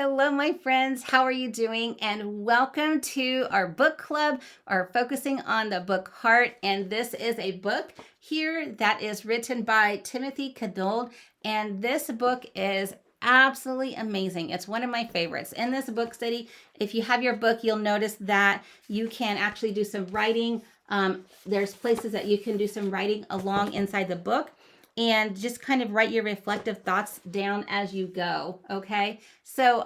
Hello, my friends. How are you doing? And welcome to our book club, our focusing on the book Heart. And this is a book here that is written by Timothy Cadold. And this book is absolutely amazing. It's one of my favorites. In this book study, if you have your book, you'll notice that you can actually do some writing. There's places that you can do some writing along inside the book and just kind of write your reflective thoughts down as you go. Okay. So,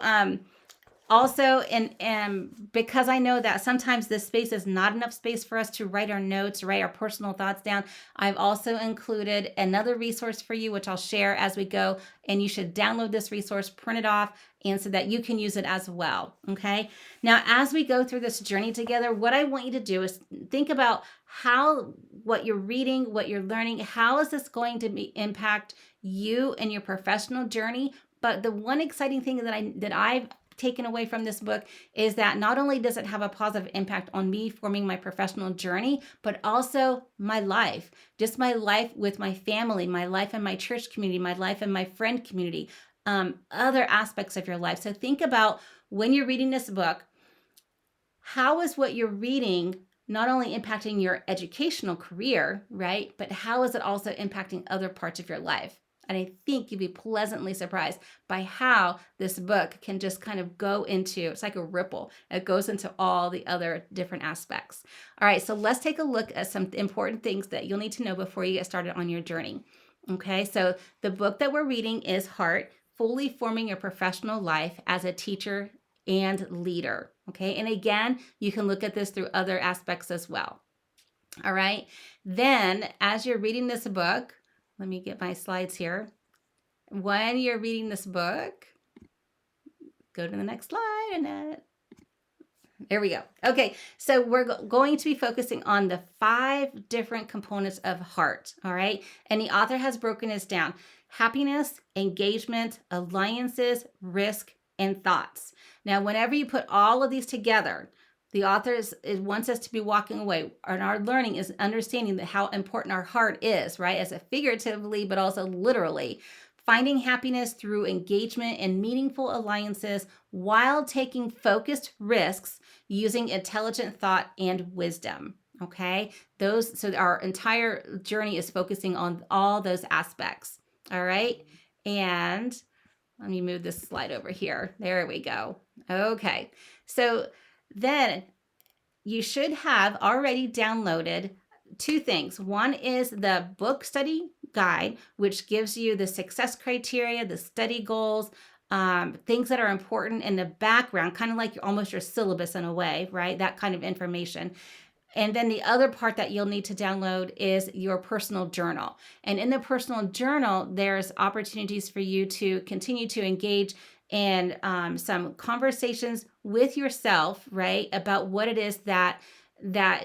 also, and because I know that sometimes this space is not enough space for us to write our notes, write our personal thoughts down, I've also included another resource for you, which I'll share as we go. And you should download this resource, print it off, and so that you can use it as well. Okay. Now, as we go through this journey together, what I want you to do is think about how what you're reading, what you're learning, how is this going to impact you in your professional journey? But the one exciting thing that I've taken away from this book is that not only does it have a positive impact on me forming my professional journey, but also my life, just my life with my family, my life in my church community, my life in my friend community, other aspects of your life. So think about when you're reading this book, how is what you're reading not only impacting your educational career, right? But how is it also impacting other parts of your life? And I think you'd be pleasantly surprised by how this book can just kind of go into, it's like a ripple. It goes into all the other different aspects. All right, so let's take a look at some important things that you'll need to know before you get started on your journey. Okay, so the book that we're reading is Heart, Fully Forming Your Professional Life as a Teacher and Leader. Okay, and again, you can look at this through other aspects as well. All right, then as you're reading this book, let me get my slides here. When you're reading this book, go to the next slide, Annette. There we go. Okay, so we're going to be focusing on the 5 different components of heart, all right? And the author has broken this down: happiness, engagement, alliances, risk, and thoughts. Now, whenever you put all of these together, the author wants us to be walking away, and our learning is understanding that how important our heart is, right? As a figuratively, but also literally. Finding happiness through engagement and meaningful alliances while taking focused risks using intelligent thought and wisdom. Okay, so our entire journey is focusing on all those aspects. All right, and let me move this slide over here. There we go. Okay, so then you should have already downloaded 2 things. One is the book study guide, which gives you the success criteria, the study goals, things that are important in the background, kind of like almost your syllabus in a way, right? That kind of information. And then the other part that you'll need to download is your personal journal. And in the personal journal, there's opportunities for you to continue to engage in some conversations with yourself, right, about what it is that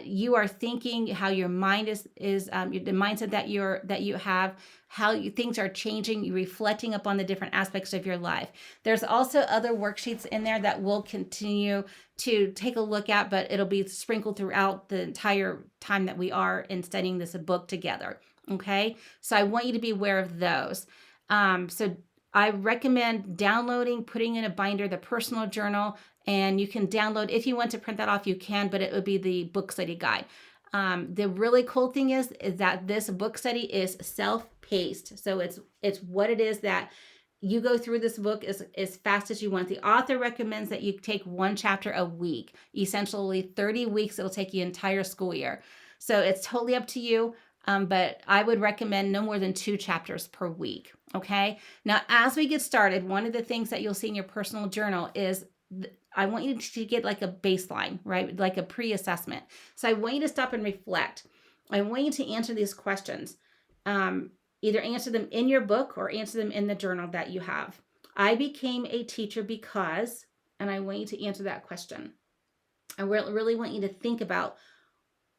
you are thinking, how your mind is the mindset that you have, how things are changing, you reflecting upon the different aspects of your life. There's also other worksheets in there that we'll continue to take a look at, but it'll be sprinkled throughout the entire time that we are in studying this book together. Okay, so I want you to be aware of those. So I recommend downloading, putting in a binder, the personal journal, and you can download, if you want to print that off, you can, but it would be the book study guide. The really cool thing is that this book study is self-paced. So it's what it is that you go through this book as fast as you want. The author recommends that you take 1 chapter a week, essentially 30 weeks. It'll take you an entire school year. So it's totally up to you. But I would recommend no more than 2 chapters per week. Okay. Now, as we get started, one of the things that you'll see in your personal journal is I want you to get like a baseline, right? Like a pre-assessment. So I want you to stop and reflect. I want you to answer these questions. Either answer them in your book or answer them in the journal that you have. I became a teacher because, and I want you to answer that question. I really want you to think about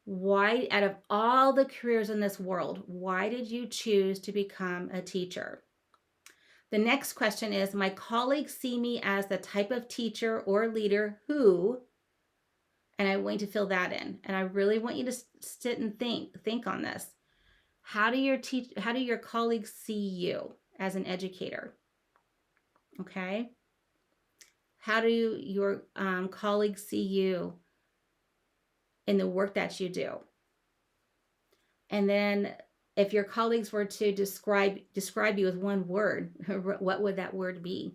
why, out of all the careers in this world, why did you choose to become a teacher? The next question is, my colleagues see me as the type of teacher or leader who, and I want you to fill that in. And I really want you to sit and think on this. How do your colleagues see you as an educator? Okay. How do your colleagues see you in the work that you do? And then if your colleagues were to describe you with one word, what would that word be?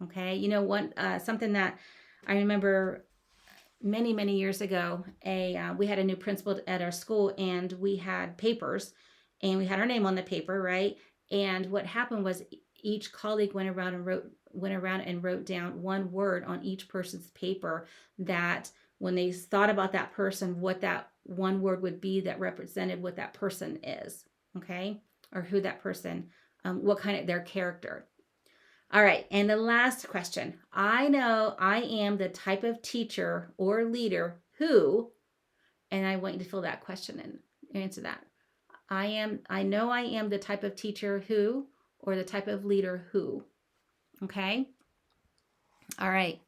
Okay, one something that I remember many years ago. We had a new principal at our school, and we had papers, and we had our name on the paper, right? And what happened was each colleague went around and wrote down one word on each person's paper, that when they thought about that person, what that one word would be that represented what that person is, okay, or who that person, what kind of their character. All right, and the last question. I know I am the type of teacher or leader who, and I want you to fill that question and answer that. I know I am the type of teacher who, or the type of leader who. Okay? All right.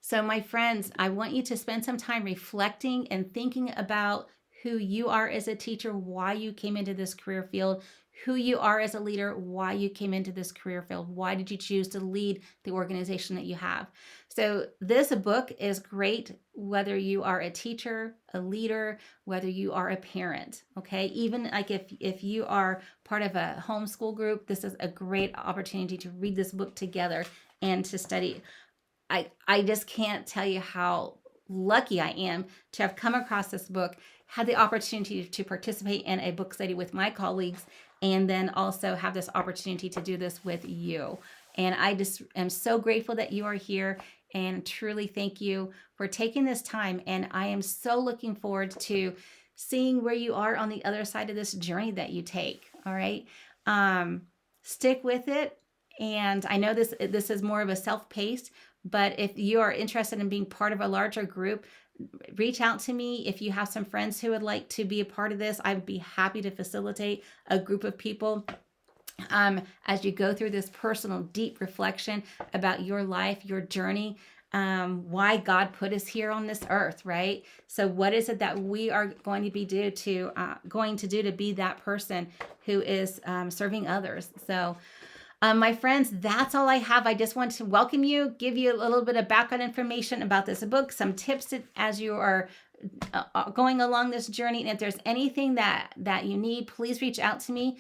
So, my friends, I want you to spend some time reflecting and thinking about who you are as a teacher, why you came into this career field, who you are as a leader, why you came into this career field, why did you choose to lead the organization that you have. So, this book is great whether you are a teacher, a leader, whether you are a parent. Okay, even like if you are part of a homeschool group, this is a great opportunity to read this book together and to study. I just can't tell you how lucky I am to have come across this book, had the opportunity to participate in a book study with my colleagues, and then also have this opportunity to do this with you. And I just am so grateful that you are here, and truly thank you for taking this time. And I am so looking forward to seeing where you are on the other side of this journey that you take. All right. Stick with it. And I know this is more of a self-paced, but if you are interested in being part of a larger group, reach out to me. If you have some friends who would like to be a part of this, I'd be happy to facilitate a group of people as you go through this personal, deep reflection about your life, your journey, why God put us here on this earth, right? So, what is it that we are going to do to be that person who is serving others? So, my friends, that's all I have. I just want to welcome you, give you a little bit of background information about this book, some tips as you are going along this journey. And if there's anything that you need, please reach out to me.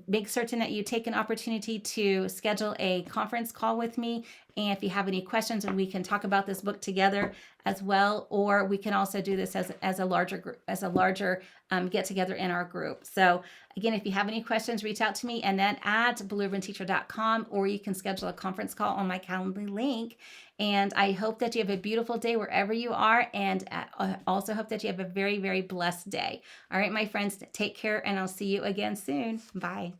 Make certain that you take an opportunity to schedule a conference call with me. And if you have any questions, and we can talk about this book together as well, or we can also do this as a larger get together in our group. So again, if you have any questions, reach out to me, and then at blueribbonteacher.com, or you can schedule a conference call on my Calendly link. And I hope that you have a beautiful day wherever you are, and also hope that you have a very, very blessed day. All right, my friends, take care, and I'll see you again soon. Bye.